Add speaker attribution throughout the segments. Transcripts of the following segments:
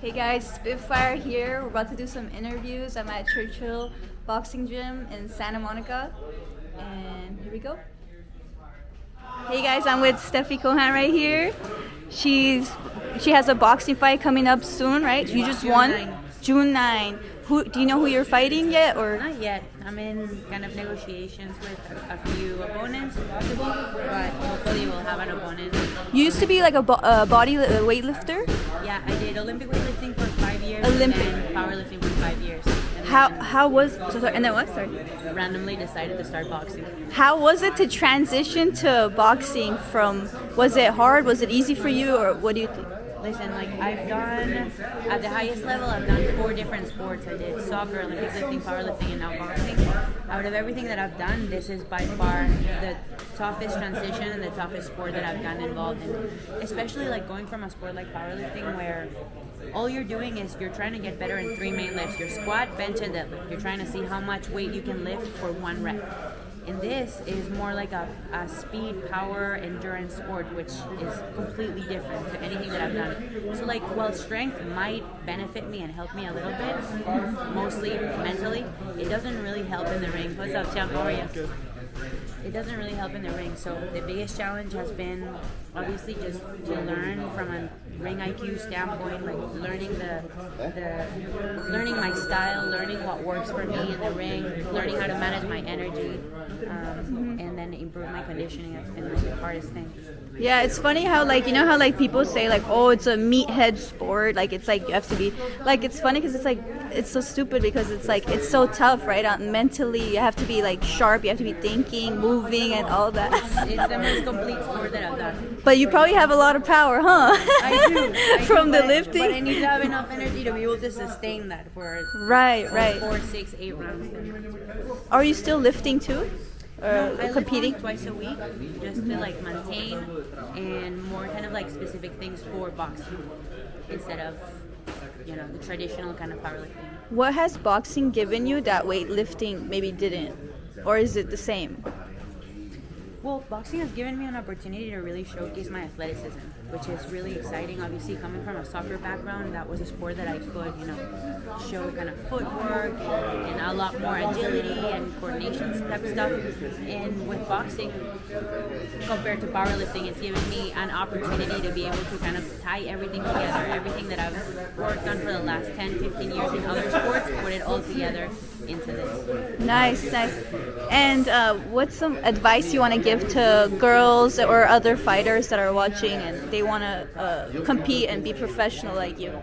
Speaker 1: Hey guys, Spitfire here. We're about to do some interviews. I'm at Churchill Boxing Gym in Santa Monica. And here we go. Hey guys, I'm with Stefi Cohen right here. She has a boxing fight coming up soon, right? You just won? June 9. Do you know who you're fighting yet, or
Speaker 2: not yet? I'm in kind of negotiations with a few opponents, possible, but hopefully we'll have an opponent.
Speaker 1: You used to be like a body weightlifter?
Speaker 2: Yeah, I did Olympic weightlifting for 5 years and powerlifting for 5 years.
Speaker 1: How was and then what? Sorry.
Speaker 2: Randomly decided to start boxing.
Speaker 1: How was it to transition to boxing from? Was it hard? Was it easy for you, or what do you think?
Speaker 2: Listen, like I've done, at the highest level, I've done 4 different sports. I did soccer, Olympic lifting, powerlifting, and now boxing. Out of everything that I've done, this is by far the toughest transition and the toughest sport that I've gotten involved in. Especially like going from a sport like powerlifting where all you're doing is you're trying to get better in 3 main lifts. Your squat, bench, and deadlift. You're trying to see how much weight you can lift for 1 rep. And this is more like a speed, power, endurance sport, which is completely different to anything that I've done. So like, while strength might benefit me and help me a little bit, mostly mentally, it doesn't really help in the ring. What's up, champ? How are you? It doesn't really help in the ring. So the biggest challenge has been obviously just to learn from a ring IQ standpoint, like learning learning my style, learning what works for me in the ring, learning how to manage my energy, and then improve my conditioning. That's been like the hardest thing.
Speaker 1: Yeah, it's funny how like, you know how like people say like, oh, it's a meathead sport, like it's like you have to be like, it's funny because it's like, it's so stupid because it's like, it's so tough, right? Mentally you have to be like sharp, you have to be thinking, moving, and all that.
Speaker 2: It's the most complete sport that I've done.
Speaker 1: But you probably have a lot of power, huh?
Speaker 2: I do.
Speaker 1: From the lifting.
Speaker 2: But I need to have enough energy to be able to sustain that for
Speaker 1: right
Speaker 2: 4, 6, 8 rounds.
Speaker 1: Are you still lifting too?
Speaker 2: No, I
Speaker 1: competing
Speaker 2: lift twice a week just to like maintain and more kind of like specific things for boxing instead of, you know, the traditional kind of powerlifting.
Speaker 1: What has boxing given you that weightlifting maybe didn't, or is it the same?
Speaker 2: Well, boxing has given me an opportunity to really showcase my athleticism, which is really exciting. Obviously, coming from a soccer background, that was a sport that I could, you know, show kind of footwork and a lot more agility and coordination type stuff. And with boxing, compared to powerlifting, it's given me an opportunity to be able to kind of tie everything together, everything that I've worked on for the last 10, 15 years in other sports, put it all together into this.
Speaker 1: Nice. And what's some advice you want to give to girls or other fighters that are watching and they want to compete and be professional like you?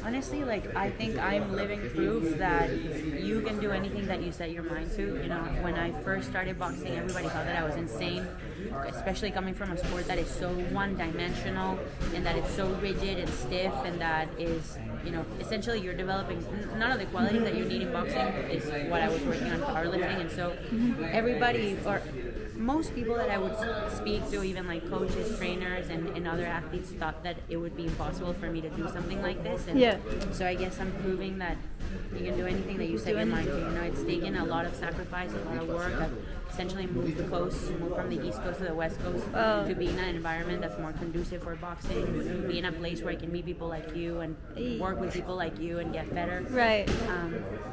Speaker 2: Honestly, like, I think I'm living proof that you can do anything that you set your mind to. You know, when I first started boxing, everybody thought that I was insane, especially coming from a sport that is so one-dimensional and that it's so rigid and stiff and that is, you know, essentially you're developing none of the qualities that you need in boxing is what I was working on powerlifting. And so everybody, or most people that I would speak to, even like coaches, trainers, and other athletes, thought that it would be impossible for me to do something like this. And so I guess I'm proving that you can do anything that you set your mind to. You know, it's taken a lot of sacrifice, a lot of work. I've essentially moved the coast, moved from the East Coast to the West Coast to be in an environment that's more conducive for boxing, be in a place where I can meet people like you and work with people like you and get better.
Speaker 1: Right.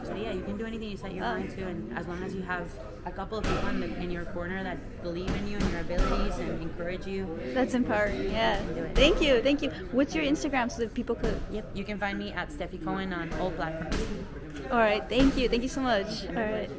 Speaker 2: So yeah, you can do anything you set your mind to, and as long as you have a couple of people in your corner that believe in you and your abilities and encourage you.
Speaker 1: That's empowering. Yeah. Thank you. What's your Instagram so that people could?
Speaker 2: Yep, you can find me at Stefi Cohen on all platforms.
Speaker 1: All right. Thank you so much. All right.